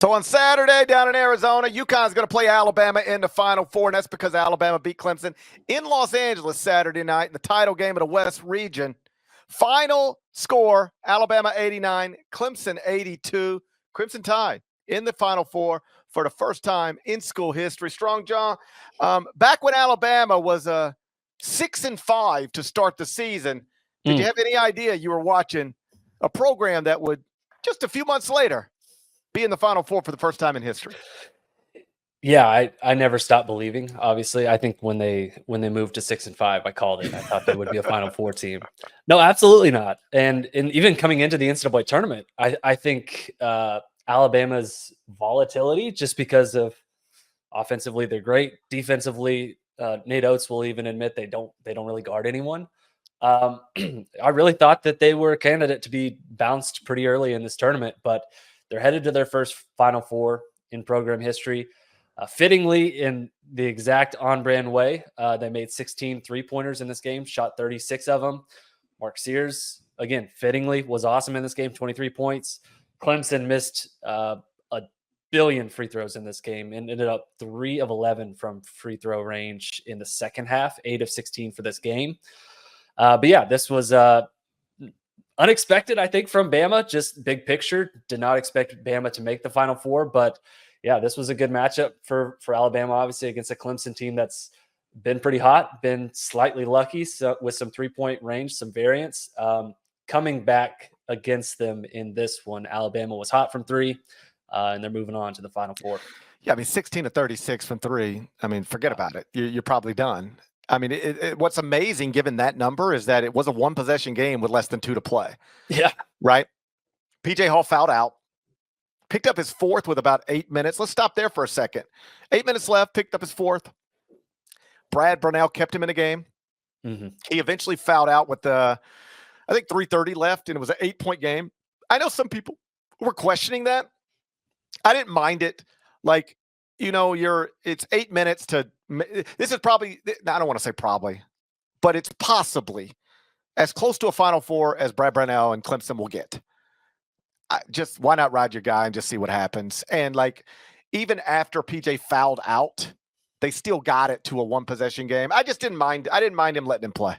So on Saturday down in Arizona, UConn's going to play Alabama in the Final Four, and that's because Alabama beat Clemson in Los Angeles Saturday night in the title game of the West Region. Final score, Alabama 89, Clemson 82. Crimson Tide in the Final Four for the first time in school history. Strong John, back when Alabama was 6-5 to start the season, did you have any idea you were watching a program that would just a few months later be in the Final Four for the first time in history? Yeah, I never stopped believing. Obviously, I think when they moved to 6-5, I called it. I thought they would be a Final Four team. No, absolutely not. And even coming into the NCAA tournament, I think Alabama's volatility, just because of offensively they're great, defensively Nate Oats will even admit they don't really guard anyone. I really thought that they were a candidate to be bounced pretty early in this tournament, but they're headed to their first Final Four in program history. Fittingly, in the exact on-brand way, they made 16 three-pointers in this game, shot 36 of them. Mark Sears, again, fittingly, was awesome in this game, 23 points. Clemson missed a billion free throws in this game and ended up 3 of 11 from free throw range in the second half, 8 of 16 for this game. But yeah, this was unexpected, I think, from Bama. Just big picture, did not expect Bama to make the Final Four, but yeah, this was a good matchup for Alabama, obviously, against a Clemson team that's been pretty hot, been slightly lucky with some three-point range, some variance. Coming back against them in this one, Alabama was hot from three, and they're moving on to the Final Four. Yeah, I mean, 16 to 36 from three. I mean, forget about it. You're probably done. I mean, what's amazing given that number is that it was a one-possession game with less than 2 to play. Yeah. Right? P.J. Hall fouled out. Picked up his fourth with about 8 minutes. Let's stop there for a second. 8 minutes left, picked up his fourth. Brad Brownell kept him in the game. Mm-hmm. He eventually fouled out with I think 3:30 left, and it was an 8-point game. I know some people were questioning that. I didn't mind it. Like, it's 8 minutes to – this is probably – I don't want to say probably, but it's possibly as close to a Final Four as Brad Brownell and Clemson will get. Just why not ride your guy and just see what happens? And like, even after PJ fouled out, they still got it to a one-possession game. I just didn't mind. I didn't mind him letting him play.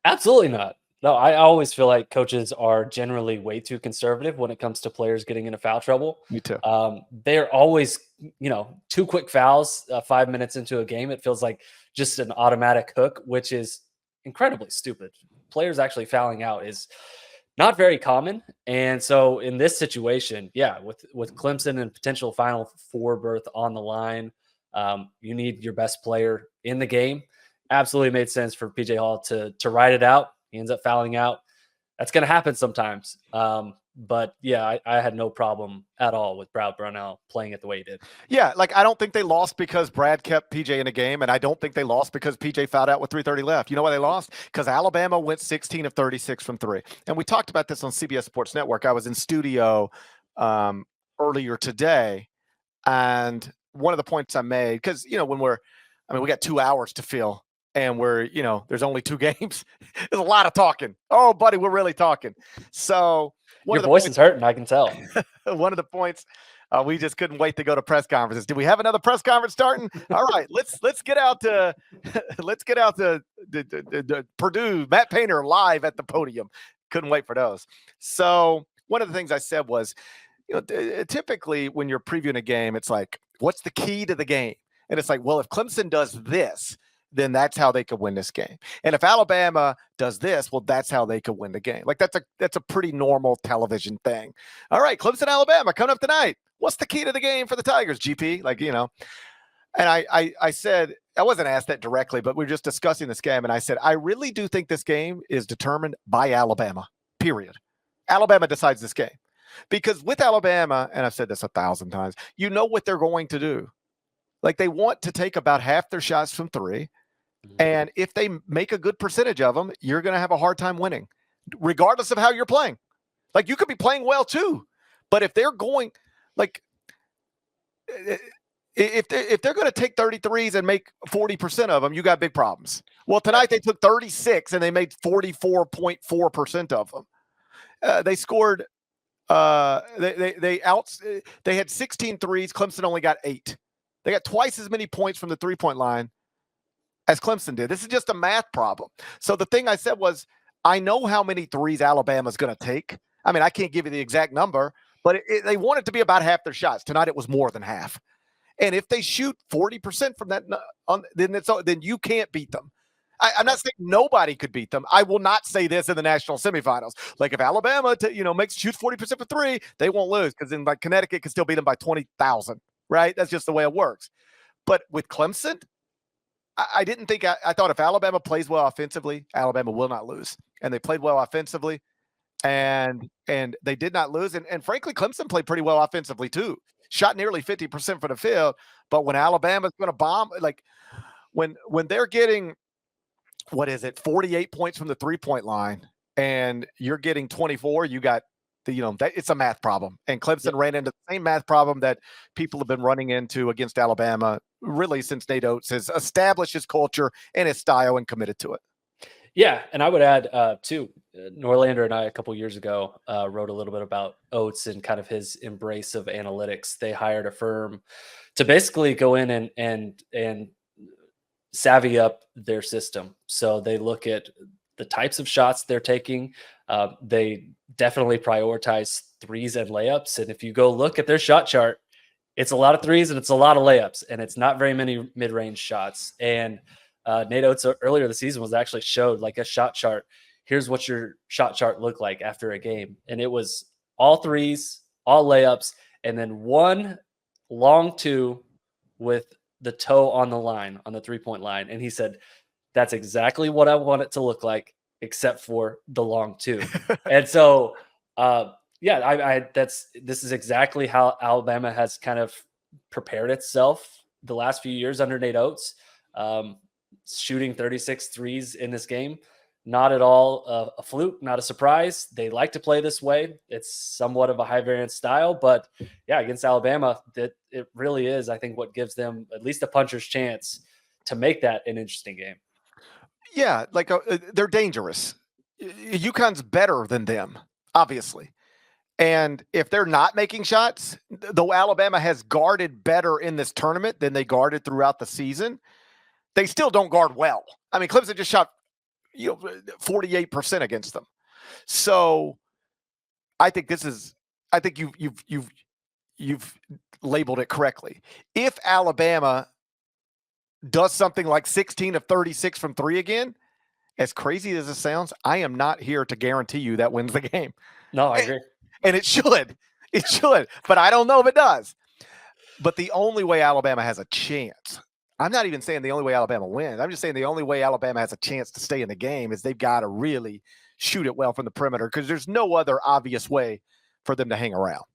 Absolutely not. No, I always feel like coaches are generally way too conservative when it comes to players getting into foul trouble. Me too. They're always, 2 quick fouls 5 minutes into a game. It feels like just an automatic hook, which is incredibly stupid. Players actually fouling out is not very common. And so in this situation, yeah, with Clemson and potential Final Four berth on the line, you need your best player in the game. Absolutely made sense for PJ Hall to ride it out. He ends up fouling out. That's going to happen sometimes. But yeah, I had no problem at all with Brad Brownell playing it the way he did. Yeah, like I don't think they lost because Brad kept PJ in a game, and I don't think they lost because PJ fouled out with 3:30 left. You know why they lost? Because Alabama went 16 of 36 from three. And we talked about this on CBS Sports Network. I was in studio earlier today, and one of the points I made, because, we got 2 hours to fill, and there's only 2 games. There's a lot of talking. Oh, buddy, we're really talking. So your voice is hurting, I can tell. One of the points, we just couldn't wait to go to press conferences. Do we have another press conference starting? All right, let's get out to Purdue. Matt Painter live at the podium. Couldn't wait for those. So one of the things I said was, typically when you're previewing a game, it's like, what's the key to the game? And it's like, well, if Clemson does this, then that's how they could win this game. And if Alabama does this, well, that's how they could win the game. Like that's a pretty normal television thing. All right, Clemson, Alabama coming up tonight. What's the key to the game for the Tigers, GP? And I said, I wasn't asked that directly, but we were just discussing this game. And I said, I really do think this game is determined by Alabama, period. Alabama decides this game. Because with Alabama, and I've said this 1,000 times, you know what they're going to do. Like they want to take about half their shots from three. And if they make a good percentage of them, you're going to have a hard time winning, regardless of how you're playing. Like you could be playing well too, but if they're going, like, if they're going to take 33s and make 40% of them, you got big problems. Well, tonight they took 36 and they made 44.4% of them. They scored They had 16 threes. Clemson only got 8. They got twice as many points from the 3-point line as Clemson did. This is just a math problem. So the thing I said was, I know how many threes Alabama's going to take. I mean, I can't give you the exact number, but they want it to be about half their shots. Tonight it was more than half. And if they shoot 40% from that, then you can't beat them. I'm not saying nobody could beat them. I will not say this in the national semifinals. Like if Alabama, shoots 40% for 3, they won't lose because then like Connecticut can still beat them by 20,000, right? That's just the way it works. But with Clemson, I didn't think. I thought if Alabama plays well offensively, Alabama will not lose, and they played well offensively, and they did not lose. And frankly, Clemson played pretty well offensively too. Shot nearly 50% from the field, but when Alabama's going to bomb, like when they're getting 48 points from the 3-point line, and you're getting 24, you got that it's a math problem. And Clemson ran into the same math problem that people have been running into against Alabama really since Nate Oats has established his culture and his style and committed to it. Yeah, and I would add too, Norlander and I a couple years ago wrote a little bit about Oats and kind of his embrace of analytics. They hired a firm to basically go in and savvy up their system. So they look at the types of shots they're taking. They definitely prioritize threes and layups. And if you go look at their shot chart, it's a lot of threes and it's a lot of layups, and it's not very many mid-range shots. And Nate Oats earlier this season was actually showed like a shot chart. Here's what your shot chart looked like after a game. And it was all threes, all layups, and then one long 2 with the toe on the line, on the 3-point line. And he said, that's exactly what I want it to look like, except for the long 2. And so, this is exactly how Alabama has kind of prepared itself the last few years under Nate Oats. Shooting 36 threes in this game, not at all a fluke, not a surprise. They like to play this way. It's somewhat of a high variance style, but yeah, against Alabama, that it really is, I think, what gives them at least a puncher's chance to make that an interesting game. Yeah, like they're dangerous. UConn's better than them, obviously. And if they're not making shots, though Alabama has guarded better in this tournament than they guarded throughout the season, they still don't guard well. I mean, Clemson just shot 48% against them. So I think you've labeled it correctly. If Alabama does something like 16 of 36 from 3 again, as crazy as it sounds, I am not here to guarantee you that wins the game. No, I agree. And it should. It should. But I don't know if it does. But the only way Alabama has a chance, I'm not even saying the only way Alabama wins. I'm just saying the only way Alabama has a chance to stay in the game is they've got to really shoot it well from the perimeter, because there's no other obvious way for them to hang around.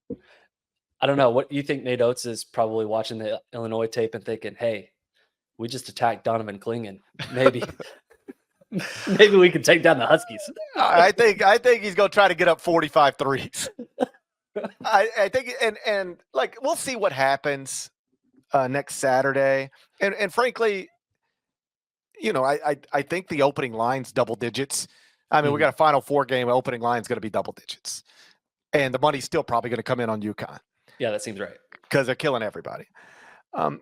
I don't know. What you think? Nate Oats is probably watching the Illinois tape and thinking, hey, we just attacked Donovan Clingan. Maybe we can take down the Huskies. I think he's going to try to get up 45 threes. I think, and like, we'll see what happens next Saturday. And frankly, I think the opening line's double digits. I mean, we got a Final Four game. Opening line's going to be double digits. And the money's still probably going to come in on UConn. Yeah, that seems right. Because they're killing everybody.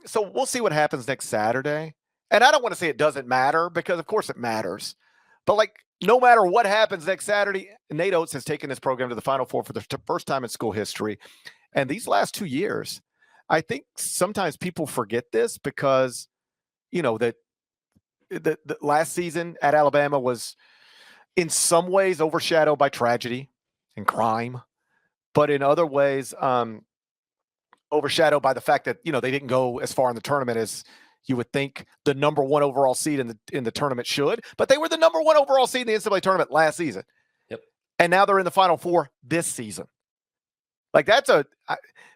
So we'll see what happens next Saturday. And I don't want to say it doesn't matter, because of course it matters. But like, no matter what happens next Saturday, Nate Oats has taken this program to the Final Four for the first time in school history. And these last 2 years, I think sometimes people forget this, because, that the last season at Alabama was in some ways overshadowed by tragedy and crime, but in other ways overshadowed by the fact that, they didn't go as far in the tournament as you would think the number 1 overall seed in the tournament should, but they were the number 1 overall seed in the NCAA tournament last season. Yep. And now they're in the Final Four this season. Like, that's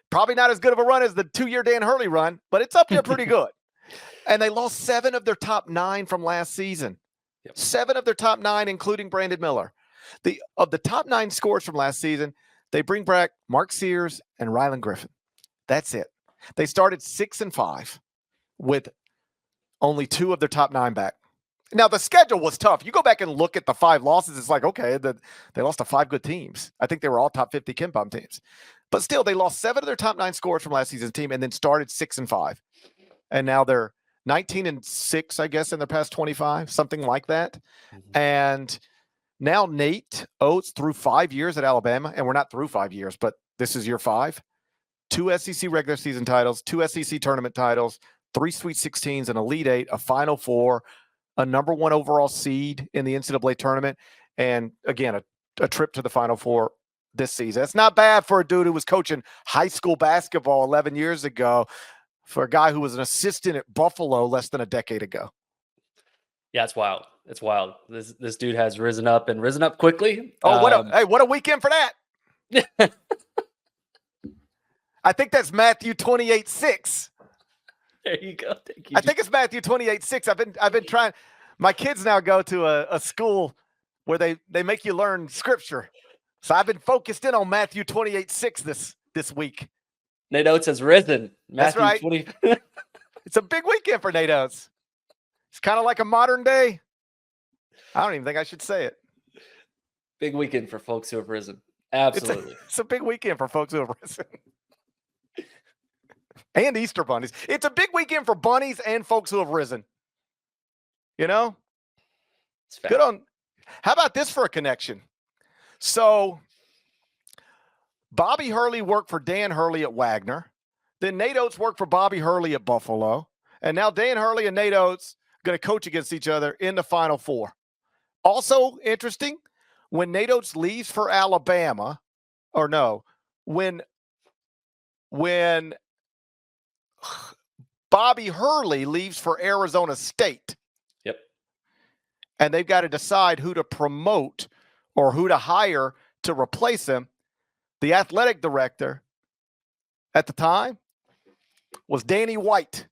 probably not as good of a run as the 2-year Dan Hurley run, but it's up there pretty good. And they lost 7 of their top 9 from last season. Yep. 7 of their top 9, including Brandon Miller. Of the top 9 scores from last season, they bring back Mark Sears and Rylan Griffin. That's it. They started 6-5 with only 2 of their top 9 back. Now, the schedule was tough. You go back and look at the 5 losses, it's like, okay, they lost to 5 good teams. I think they were all top 50 KenPom teams. But still, they lost 7 of their top 9 scores from last season's team and then started 6-5. And now they're 19-6, I guess, in their past 25, something like that. Mm-hmm. And now Nate Oats through 5 years at Alabama, and we're not through 5 years, but this is year 5. 2 SEC regular season titles, 2 SEC tournament titles, 3 Sweet 16s, an Elite 8, a Final 4, a number 1 overall seed in the NCAA tournament, and again, a trip to the Final 4 this season. It's not bad for a dude who was coaching high school basketball 11 years ago, for a guy who was an assistant at Buffalo less than a decade ago. Yeah, it's wild. It's wild. This dude has risen up quickly. Oh, what a weekend for that. I think that's Matthew 28:6. There you go. Thank you. I think it's Matthew 28:6. I've been trying. My kids now go to a school where they make you learn scripture. So I've been focused in on Matthew 28:6 this week. Nate Oats has risen. That's right. 20. It's a big weekend for Nate Oats. It's kind of like a modern day. I don't even think I should say it. Big weekend for folks who have risen. Absolutely. It's a big weekend for folks who have risen. And Easter bunnies. It's a big weekend for bunnies and folks who have risen. You know? Good on. How about this for a connection? So Bobby Hurley worked for Dan Hurley at Wagner. Then Nate Oats worked for Bobby Hurley at Buffalo. And now Dan Hurley and Nate Oats are going to coach against each other in the Final 4. Also interesting, when Nate Oats leaves for Alabama, or no, when Bobby Hurley leaves for Arizona State. Yep. And they've got to decide who to promote or who to hire to replace him. The athletic director at the time was Danny White.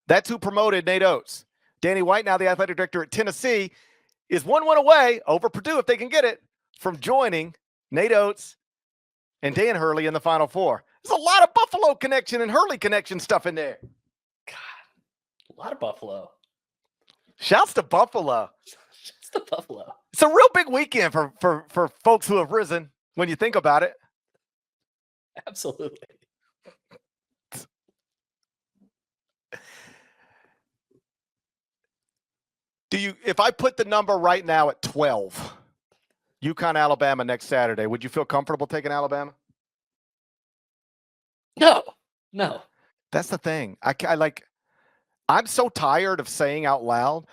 That's who promoted Nate Oats. Danny White, now the athletic director at Tennessee, is 1 win away over Purdue, if they can get it, from joining Nate Oats and Dan Hurley in the Final 4. There's a lot of Buffalo connection and Hurley connection stuff in there. God, a lot of Buffalo. Shouts to Buffalo. Shouts to Buffalo. It's a real big weekend for folks who have risen when you think about it. Absolutely. If I put the number right now at 12, UConn, Alabama next Saturday, would you feel comfortable taking Alabama? No. That's the thing. I'm so tired of saying out loud,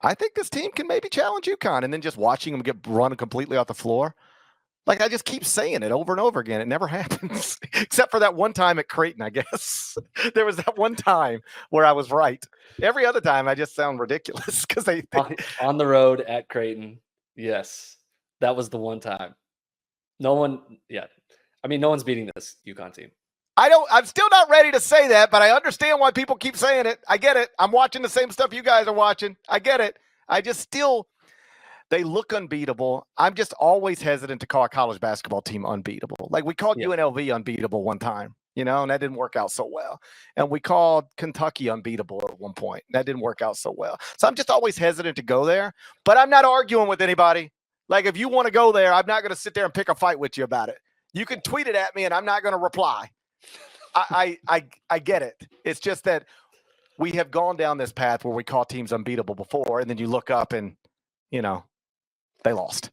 I think this team can maybe challenge UConn, and then just watching them get run completely off the floor. Like, I just keep saying it over and over again. It never happens, except for that one time at Creighton, I guess. There was that one time where I was right. Every other time, I just sound ridiculous because they on the road at Creighton. Yes, that was the one time. No one's beating this UConn team. I'm still not ready to say that, but I understand why people keep saying it. I get it. I'm watching the same stuff you guys are watching. I get it. They look unbeatable. I'm just always hesitant to call a college basketball team unbeatable. Like, we called UNLV unbeatable one time, and that didn't work out so well. And we called Kentucky unbeatable at one point. That didn't work out so well. So I'm just always hesitant to go there, but I'm not arguing with anybody. Like, if you want to go there, I'm not going to sit there and pick a fight with you about it. You can tweet it at me and I'm not going to reply. I get it. It's just that we have gone down this path where we call teams unbeatable before, and then you look up and, they lost.